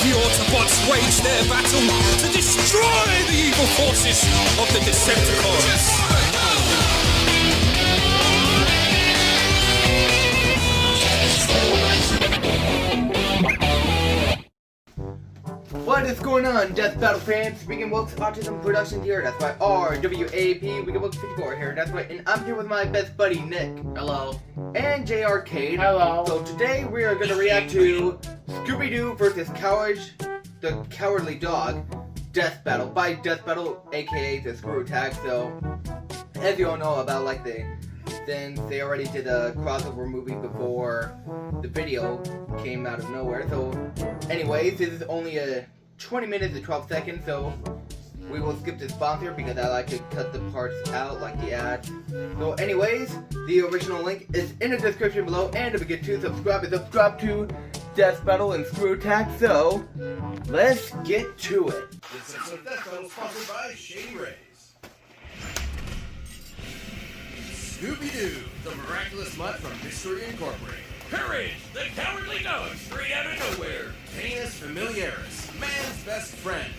The Autobots wage their battle to destroy the evil forces of the Decepticons. What is going on, Death Battle fans? Regan, Wilks, Autism Production here. That's my RWAP. Regan Wilks 54 here. That's right, and I'm here with my best buddy Nick. Hello. And J Arcade. Hello. So today we are going to react to Scooby-Doo versus Courage, the Cowardly Dog, Death Battle by Death Battle, aka the Screw Attack. So as you all know about, like, since they already did a crossover movie before the video came out of nowhere. So anyways, this is only a 20 minutes and 12 seconds, so we will skip the sponsor because I like to cut the parts out, like the ad. So anyways, the original link is in the description below, and if you get to subscribe to Death Battle and Screw Attack. So let's get to it. This episode of Death Battle is sponsored by Shady Rays. Scooby-Doo, the miraculous mutt from Mystery Incorporated. Courage, the cowardly dog straight out of nowhere. Canis familiaris, man's best friend,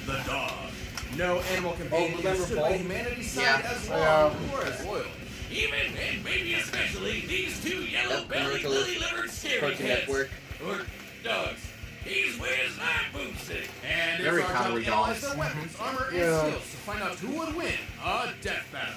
the dog. No animal companion is stood by humanity's side as long or as loyal. Even, and maybe especially, these two yellow-bellied, lily-livered scary cats. Or dogs. He's with his boomstick. And it's our job to analyze their weapons, armor, and skills to find out who would win a death battle.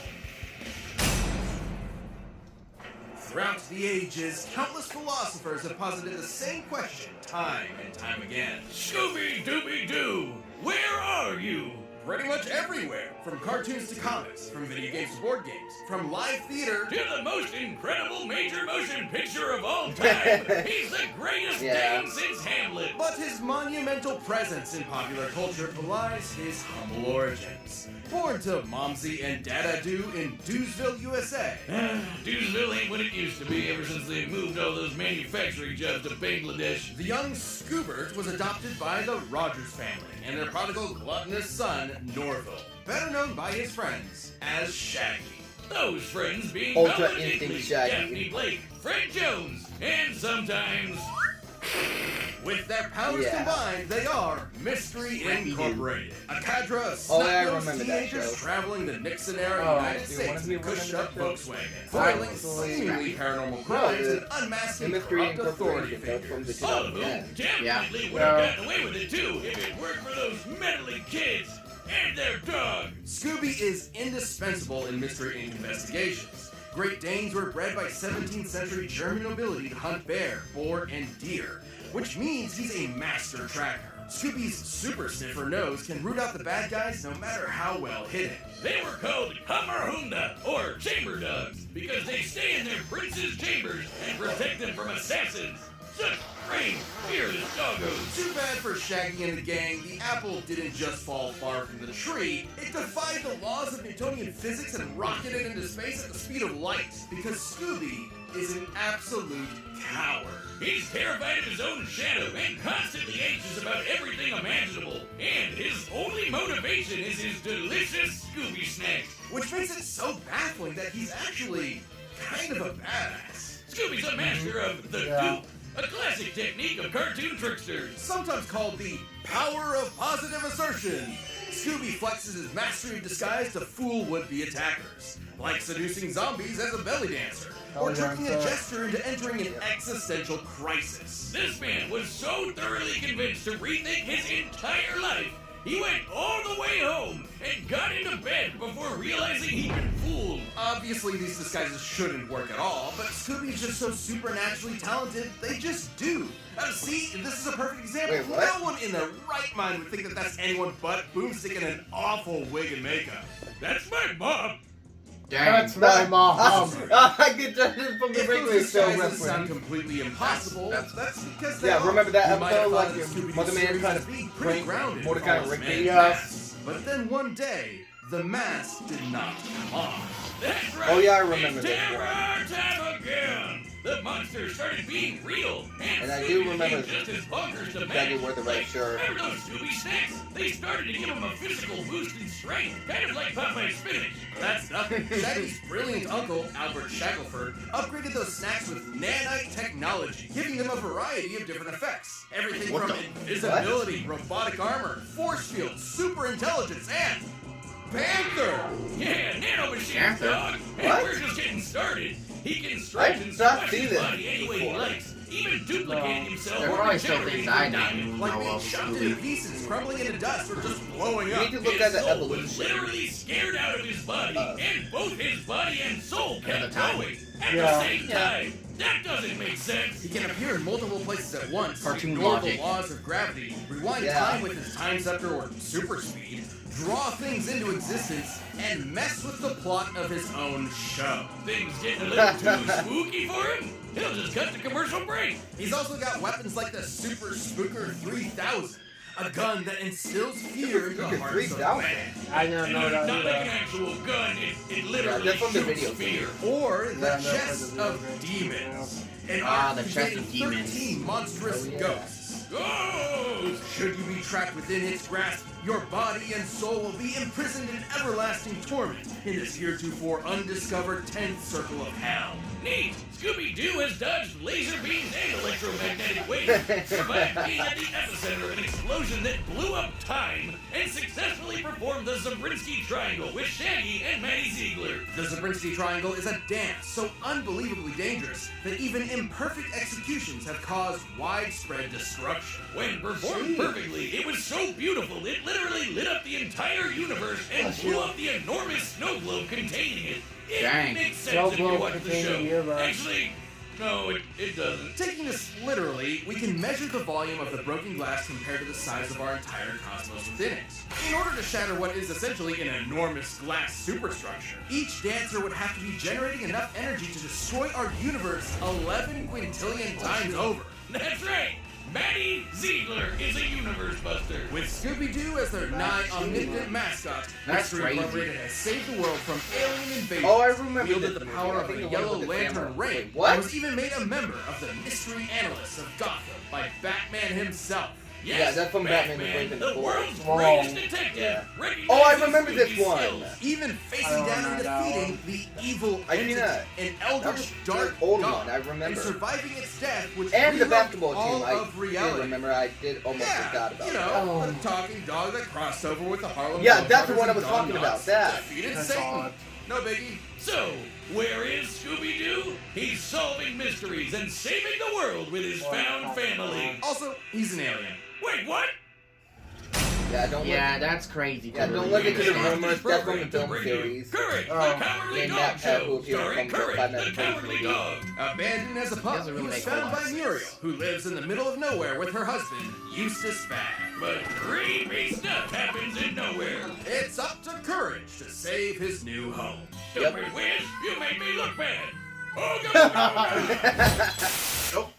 Throughout the ages, countless philosophers have posited the same question time and time again. Scooby-Dooby-Doo, where are you? Pretty much everywhere, from cartoons to comics, from video games to board games, from live theater to the most incredible major motion picture of all time. He's the greatest Dane since Hamlet. But his monumental presence in popular culture belies his humble origins. Born to Momsy and Dada-Doo in Doosville, USA. Doosville ain't what it used to be ever since they moved all those manufacturing jobs to Bangladesh. The young Scoobert was adopted by the Rogers family and their prodigal gluttonous son, Norville, better known by his friends as Shaggy. Those friends being Ultra Bella Instinct Digley, Shaggy, Daphne Blake, Fred Jones, and sometimes... With their powers combined, they are Mystery Incorporated, a cadre of snot-nosed teenagers traveling the Nixon-era United States in a cushed-up Volkswagen, foiling seemingly paranormal crimes and unmasking corrupt authority figures. All of whom definitely would have gotten away with it too if it weren't for those meddling kids and their dog. Scooby is indispensable in Mystery Inc. investigations. Great Danes were bred by 17th century German nobility to hunt bear, boar, and deer, which means he's a master tracker. Scooby's super sniffer nose can root out the bad guys no matter how well hidden. They were called Hammerhunda, or chamber dogs, because they stay in their prince's chambers and protect them from assassins. Such brave, fearless doggos. Too bad for Shaggy and the gang, the apple didn't just fall far from the tree, it defied the laws of Newtonian physics and rocketed into space at the speed of light, because Scooby is an absolute coward. He's terrified of his own shadow and constantly anxious about everything imaginable. And his only motivation is his delicious Scooby snacks. Which makes it so baffling that he's actually kind of a badass. Scooby's a master of the goop, a classic technique of cartoon tricksters. Sometimes called the power of positive assertion. Scooby flexes his mastery of disguise to fool would-be attackers, like seducing zombies as a belly dancer, or tricking a jester into entering an existential crisis. This man was so thoroughly convinced to rethink his entire life, he went all the way home and got into bed before realizing he'd been fooled. Obviously, these disguises shouldn't work at all, but Scooby's just so supernaturally talented, they just do. See, this is a perfect example. Wait, what? No one in their right mind would think that that's anyone but Boomstick in an awful wig and makeup. That's my mom. That's my mom. I get that from the regular show Disguises sound reference. completely impossible. That's because they Remember that You might have episode, thought like, that Scooby-Doo Mother Man series kind was of being prank pretty grounded Mordecai in and false Ricky? man's masks. But then one day, the mask did not come off. That's right. Oh, yeah, I remember it's this. terror time again. the monsters started being real, And I do remember just as bonkers to Becky wore the right shirt. Remember those Scooby snacks? They started to give him a physical boost in strength, kind of like Popeye's spinach. That's nothing. Shaggy's brilliant uncle, Albert Shackelford, upgraded those snacks with nanite technology, giving them a variety of different effects. Everything from invisibility, robotic armor, force field, super intelligence, and Panther! Yeah, nanomachines, dog. And What? we're just getting started. He can I've stretch and not stretch seen his this body any way he before. likes, even duplicating himself There or probably still regenerating things I from don't damage. Like know being of chopped into Scooby. pieces, crumbling into dust, or just blowing You up. need to look His at the soul was evolution. literally scared out of his body, and both his body and soul kept the time. going at Yeah. the same time. That doesn't make sense. He can appear in multiple places at once, Cartoon ignore logic. the laws of gravity, rewind Yeah. time with his time scepter or super speed, draw things into existence, and mess with the plot of his own show. Things getting a little too spooky for him? He'll just cut the commercial break. He's also got weapons like the Super Spooker 3000, a gun that instills fear into the hearts of 3000. man. I don't know that. Not like an actual gun, it literally that's from the shoots video. fear. Or the Yeah, no, chest for the of video. demons. An Ah, ark the chest containing of demons. 13 monstrous Oh, yeah. ghosts. Ghost! Should you be trapped within its grasp, your body and soul will be imprisoned in everlasting torment in this heretofore undiscovered 10th circle of hell. Neat! Scooby-Doo has dodged laser beams and electromagnetic waves, survived being at the epicenter of an explosion that blew up time, and successfully performed the Zabriskie Triangle with Shaggy and Maddie Ziegler. The Zabriskie Triangle is a dance so unbelievably dangerous that even imperfect executions have caused widespread destruction. When performed perfectly, it was so beautiful it literally lit up the entire universe and blew up the enormous snow globe containing it. It Dang. makes sense Snow if you globe watch the containing show. the universe. Actually, no, it doesn't. Taking this literally, we can measure the volume of the broken glass compared to the size of our entire cosmos within it. In order to shatter what is essentially an enormous glass superstructure, each dancer would have to be generating enough energy to destroy our universe 11 quintillion times over. That's right. Maddie Ziegler is a universe buster. With Scooby-Doo as their nigh omnipotent mascot, That's Mystery crazy. Incorporated has saved the world from alien invasion. Oh, I remember Wielded this the movie. power I of think a the one yellow with the lantern camera. ray. Wait, what? And was even made a member of the Mystery Analysts of Gotham by Batman himself. Yes, Yeah, that's from Batman the Brave and the the Bold. world's Whoa. greatest detective. Yeah. recognizes Oh, I remember this Scooby's one. skills. Even facing I don't down and remember that defeating the evil I entity, mean, an that was eldritch the dark old god, one, I remember. and surviving its death, which And the rewrote basketball all team, I of did reality. remember. I did almost forgot about you that. know, Oh. the talking dog that crossed over with the Harlem Yeah, that's the Globetrotters one I and was Don talking about, Knotts, that. defeated That's Satan. odd. No biggie. So, where is Scooby-Doo? He's solving mysteries and saving the world with his found family. Also, he's an alien. Wait, what? Yeah, don't Yeah, that's crazy. Yeah, don't look into the rumors. That's from the film series. Courage, Oh, the Cowardly named Dog that pet Show, who appeared starring from the Courage, Five the Nights at Cowardly Freddy's. Dog. Abandoned as a pup, Doesn't really he was make found by sense. Muriel, who lives in the middle of nowhere with her husband, Eustace Fagg. But creepy stuff happens in nowhere. It's up to Courage to save his new home. Stupid Wiz, you made me look bad. Oh, God. Nope,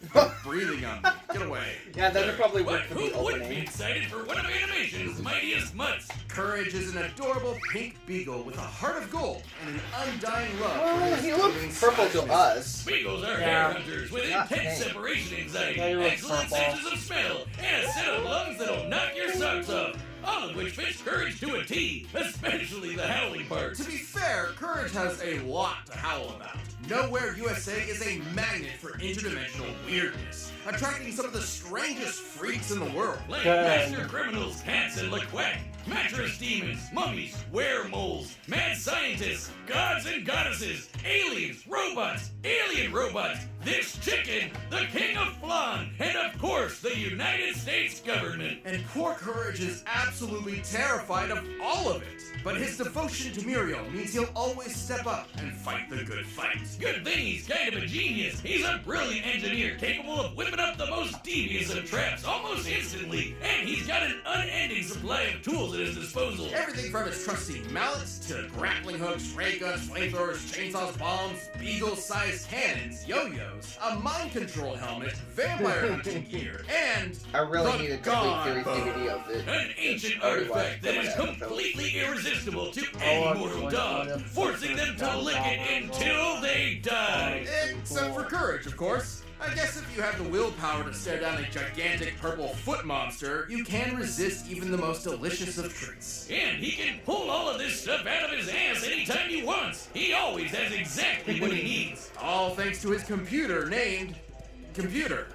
breathing on me. Get away. Yeah, that would probably But work for the who wouldn't be opening. excited for one of animation's mightiest mutts? Courage is an adorable pink beagle with a heart of gold and an undying love for Well, his he living looks purple to side us. Beagles are Yeah. hair hunters with Yeah, intense hey. separation anxiety, They look excellent purple. senses of smell, and a set of lungs that'll knock your socks off. All of which fits Courage to a T, especially the howling part. To be fair, Courage has a lot to howl about. Nowhere USA is a magnet for interdimensional weirdness, attracting some of the strangest freaks in the world. Like Good. master criminals, cats, and LaQuack, mattress demons, mummies, weremoles, mad scientists, gods and goddesses, aliens, robots, alien robots, this chicken, the king of flan, and of course the United States government. And poor Courage is absolutely terrified of all of it. But his devotion to Muriel means he'll always step up and fight the good fight. Good thing he's kind of a genius. He's a brilliant engineer capable of whipping up the most devious of traps almost instantly. And he's got an unending supply supply of tools at his disposal. Everything from his trusty mallets to grappling hooks, ray guns, flamethrowers, chainsaws, bombs, beagle-sized cannons, yo-yos, a mind control helmet, vampire hunting gear, and I really the need a complete God series bow. DVD of it. An ancient artifact that is completely irresistible to any mortal dog, forcing them to lick it until they die. Except for Courage, of course. I guess if you have the willpower to stare down a gigantic purple foot monster, you can resist even the most delicious of treats. And he can pull all of this stuff out of his ass anytime he wants. He always has exactly what he needs. All thanks to his computer named Computer.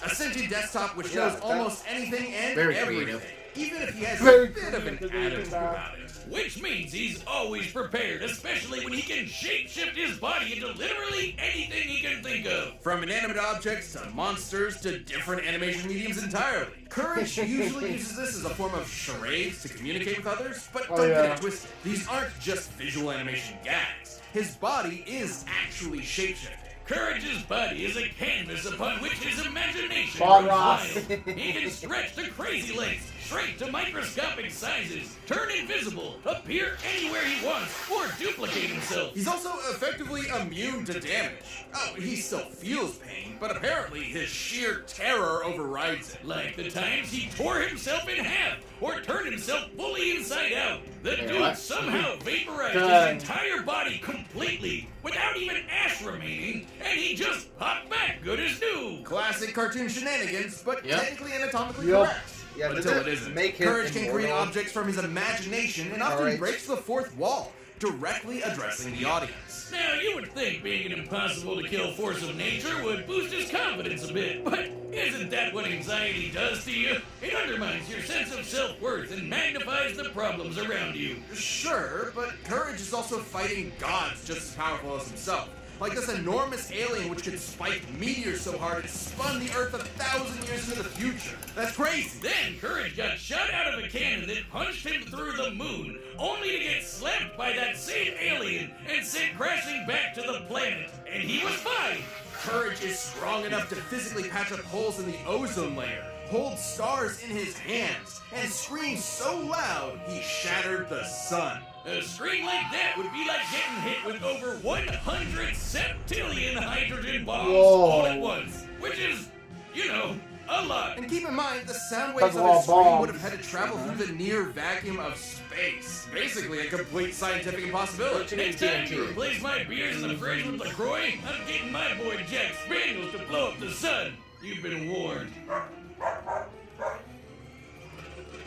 A sentient desktop which knows almost anything and Very everything. creative. Even if he has Very a bit of an attitude about it. Which means he's always prepared, especially when he can shapeshift his body into literally anything he can think of. From inanimate objects to monsters to different animation mediums entirely. Courage usually uses this as a form of charades to communicate with others, but don't get it twisted. These aren't just visual animation gags. His body is actually shapeshifting. Courage's body is a canvas upon which his imagination Bob runs Ross. wild. He can stretch to crazy lengths, shrink to microscopic sizes, turn invisible, appear anywhere he wants, or duplicate himself. He's also effectively immune to damage. Oh, he still feels pain, but apparently his sheer terror overrides it. Like the times he tore himself in half, or turned himself fully inside out. The dude what? somehow vaporized Done. his entire body completely, without even ash remaining, and he just popped back good as new. Classic cartoon shenanigans, but Yep. technically anatomically Yep. correct. Yeah, Until does it isn't. make him Courage can create immortal? objects from his imagination and often Alright. breaks the fourth wall, directly addressing the audience. Now, you would think being an impossible-to-kill force of nature would boost his confidence a bit, but isn't that what anxiety does to you? It undermines your sense of self-worth and magnifies the problems around you. Sure, but Courage is also fighting gods just as powerful as himself. Like this enormous alien which could spike meteors so hard it spun the Earth 1,000 years into the future. That's crazy. Then Courage got shot out of a cannon that punched him through the moon, only to get slapped by that same alien and sent crashing back to the planet. And he was fine. Courage is strong enough to physically patch up holes in the ozone layer, hold stars in his hands, and scream so loud he shattered the sun. A scream like that would be like getting hit with over 100 septillion hydrogen bombs all at once, which is, you know, a lot. And keep in mind, the sound waves That's of a lot his of scream bombs. would have had to travel through the near vacuum of space. Basically, a complete scientific impossibility. Next time you replace my beers in the fridge with LaCroix, I'm getting my boy Jack Spaniels to blow up the sun. You've been warned.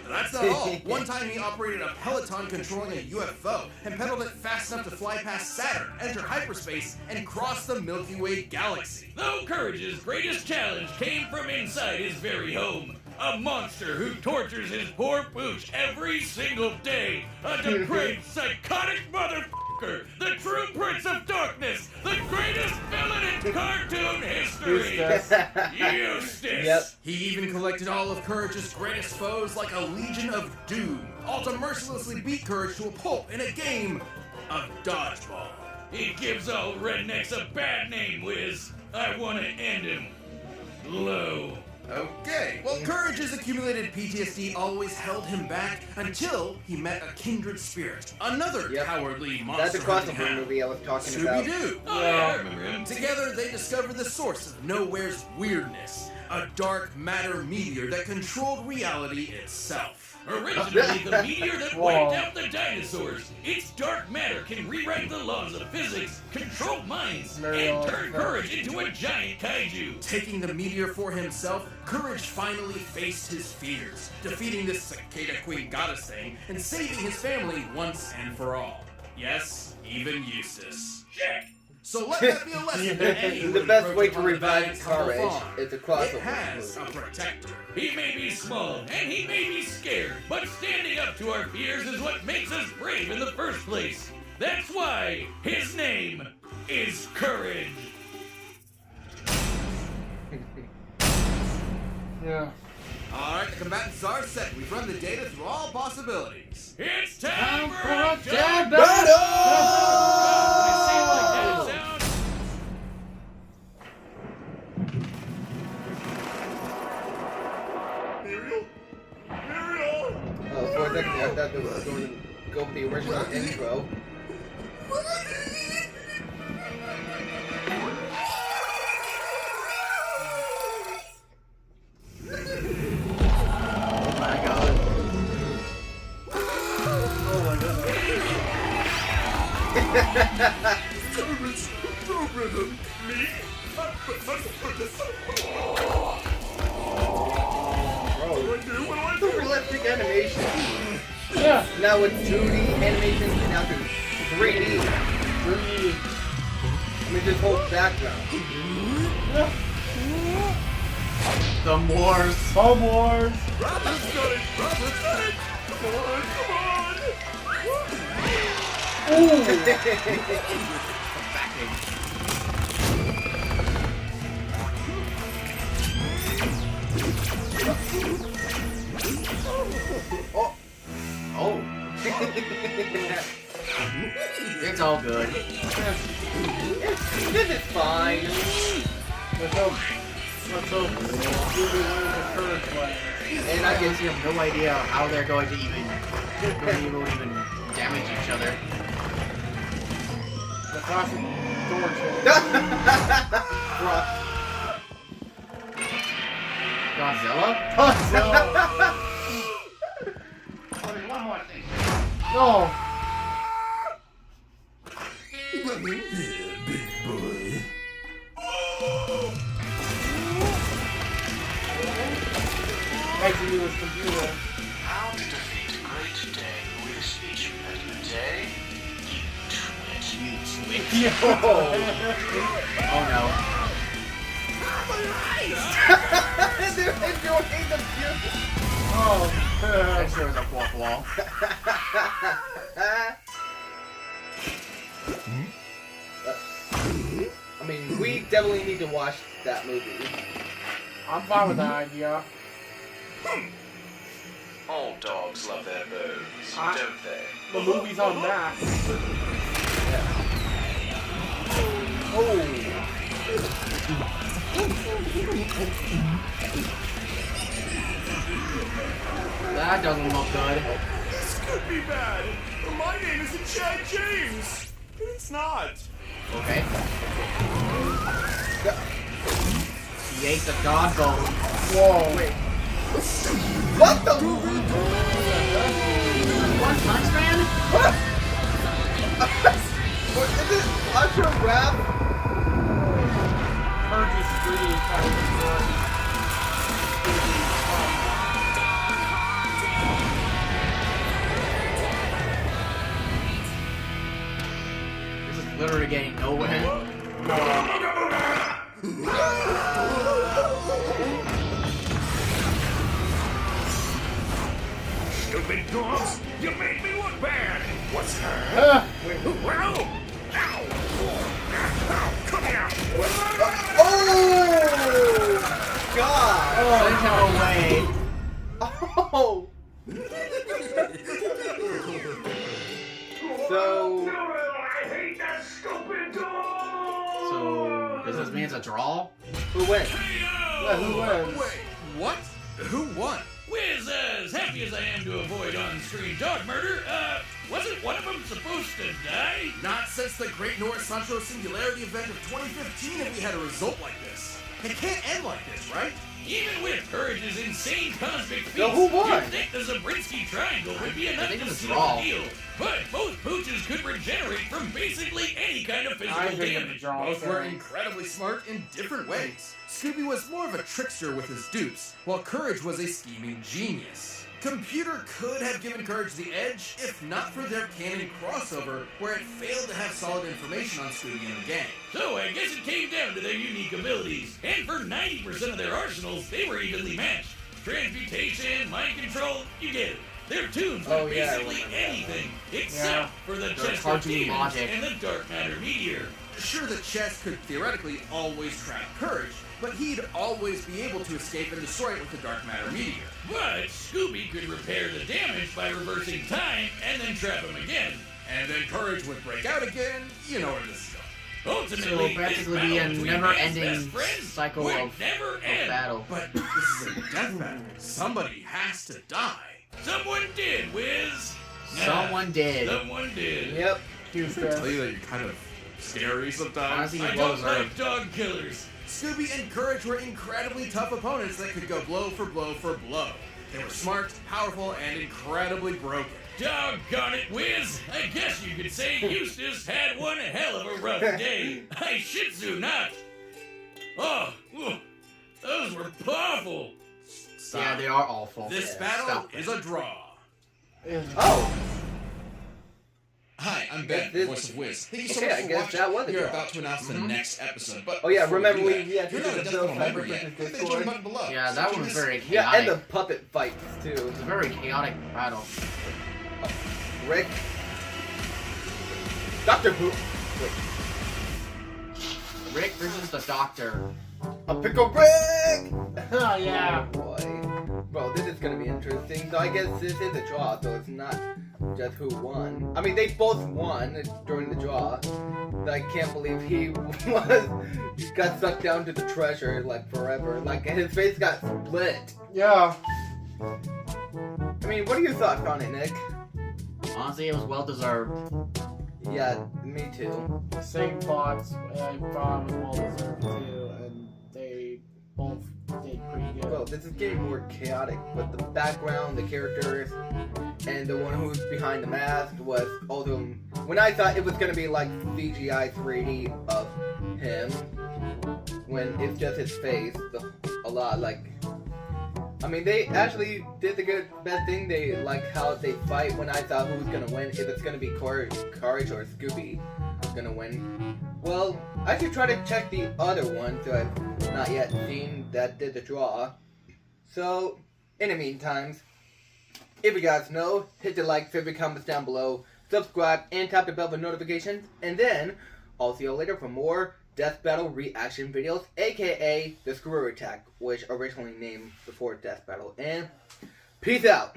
That's not all. One time he operated a Peloton controlling a UFO and pedaled it fast enough to fly past Saturn, enter hyperspace, and cross the Milky Way galaxy. Though Courage's greatest challenge came from inside his very home. A monster who tortures his poor pooch every single day. A depraved, psychotic motherfucker. The true Prince of Darkness. The greatest villain in cartoon history. Eustace. Yep. He even collected all of Courage's greatest foes like a Legion of Doom, all to mercilessly beat Courage to a pulp in a game of dodgeball. He gives all rednecks a bad name, Wiz. I want to end him. Low. Okay, well, Courage's accumulated PTSD always held him back until he met a kindred spirit, another Yep. cowardly That's monster the hunting crossover hound, movie I was talking about. Scooby-Doo. Oh, yeah, I remember him. Together, they discovered the source of Nowhere's weirdness, a dark matter meteor that controlled reality itself. Originally the meteor that wiped out the dinosaurs. Its dark matter can rewrite the laws of physics, control minds, and turn Courage into a giant kaiju. Taking the meteor for himself, Courage finally faced his fears, defeating this cicada queen goddess thing, and saving his family once and for all. Yes, even Eustace. Check. So let that be a lesson to anyone The best way to approaching revive Undying Humble Courage Farm. is a It crossover has a movie. protector. He may be small, and he may be scared, but standing up to our fears is what makes us brave in the first place. That's why his name is Courage. Yeah. Alright, the combatants are set. We've run the data through all possibilities. It's time for a Dead dead battle! When it seems like that sound, Muriel? Muriel? For a second there, I thought they were going to go with the original intro. Oh my god. Realistic animation. Yeah. Now with 2D animation and now to 3D. I mean, this whole background. The Moors. Home Wars. Rabbit's got it! Rabbit's got it! Come on, come on! Ooh. Backing. Oh. Oh. It's all good. This is fine. Let's hope Scooby learns the courage way. And I guess you have no idea how they're going to even damage each other. The classic door trick. Godzilla? One more thing. No. Actually, it was computer. How to defeat a great day with a speech impediment, eh? You twit. Oh no. They're enjoying the view. Oh. That sure was a fourth wall. I mean, we definitely need to watch that movie. I'm fine with that idea. All dogs love their bones, don't they? The movie's on Max. Oh. That doesn't look good. This could be bad! My name isn't Chad James! It's not! Okay. He ate the god bone. Whoa. Wait. What the? One Punch Man? What is this? Ultra rap? Purge is free. This is literally getting nowhere. Stupid dogs! You made me look bad! What's her? Well! Ow! Ow! Come here! Oh! God! Send him away. Oh! So... I hate that stupid dog! So, does this mean it's a draw? Who wins? Yeah, who wins? Wait, what? Who won? With as happy as I am to avoid on-screen dog murder, wasn't one of them supposed to die? Not since the Great North Central Singularity event of 2015 have we had a result like this. It can't end like this, right? Even with Courage's insane cosmic feats, So who won? you'd think the Zabriskie Triangle would be enough think to it's a seal draw. the deal. But both pooches could regenerate from basically any kind of I physical think it's a damage. draw. Both were incredibly smart in different ways. Scooby was more of a trickster with his dupes, while Courage was a scheming genius. Computer could have given Courage the edge, if not for their canon crossover, where it failed to have solid information on Scooby and the gang. So I guess it came down to their unique abilities, and for 90% of their arsenals, they were evenly matched. Transmutation, mind control, you get it. Their tunes were Oh, yeah, I basically remember that anything, except Yeah. for the Their chest of cartoon demons logic. and the dark matter meteor. Sure, the chest could theoretically always trap Courage, but he'd always be able to escape and destroy it with the dark matter meteor. But Scooby could repair the damage by reversing time and then trap him again. And then Courage would break out again. You know where this is going. Ultimately, So practically this be a battle between man's never-ending best friends cycle would of never end. battle. But this is a death battle. Somebody has to die. Someone did, Wiz. Nah, Someone did. Someone did. Yep. Houston. Tell you that you're kind of scary sometimes. Honestly, I he don't was like dog killers. Scooby and Courage were incredibly tough opponents that could go blow for blow for blow. They were smart, powerful, and incredibly broken. Doggone it, Wiz. I guess you could say Eustace had one hell of a rough day. I shih tzu not. Oh, those were awful. Stop. Yeah, they are awful. This Yeah, battle stop is it. a draw. Oh. Hi, I'm Ben, Ben, voice of Wiz. Thank you so Okay, much I for guess watching. that was a You're draw. about to announce the next episode, but Oh yeah, before remember we we do that, had to you're do not the a Death Bill Metal member Fight yet. versus Click the Discord. join button below. Yeah, that one was very chaotic. Yeah, and the puppet fights too. It was a very chaotic battle. Rick. Dr. Poop. Rick versus the Doctor. A pickle Rick! Oh, yeah. Boy. Bro, this is gonna be interesting. So I guess this is a draw, so it's not just who won. I mean, they both won during the draw. I can't believe he got sucked down to the treasure, like, forever. Like, his face got split. Yeah. I mean, what are your thoughts on it, Nick? Honestly, it was well deserved. Yeah, me too. Same thoughts. I thought it was well deserved too, and they both did pretty good. Well, this is getting more chaotic, but the background, the characters, and the one who's behind the mask was also... When I thought it was gonna be like CGI 3D of him, when it's just his face, a lot, like... I mean, they actually did the best thing. They like how they fight when I thought who was gonna win, if it's gonna be Courage or Scooby gonna win. Well, I should try to check the other one, so I've not yet seen that did the draw. So, in the meantime, if you guys know, hit the like, favorite, comments down below, subscribe, and tap the bell for notifications, and then I'll see you later for more Death Battle reaction videos, aka the Screw Attack, which originally named before Death Battle, and peace out!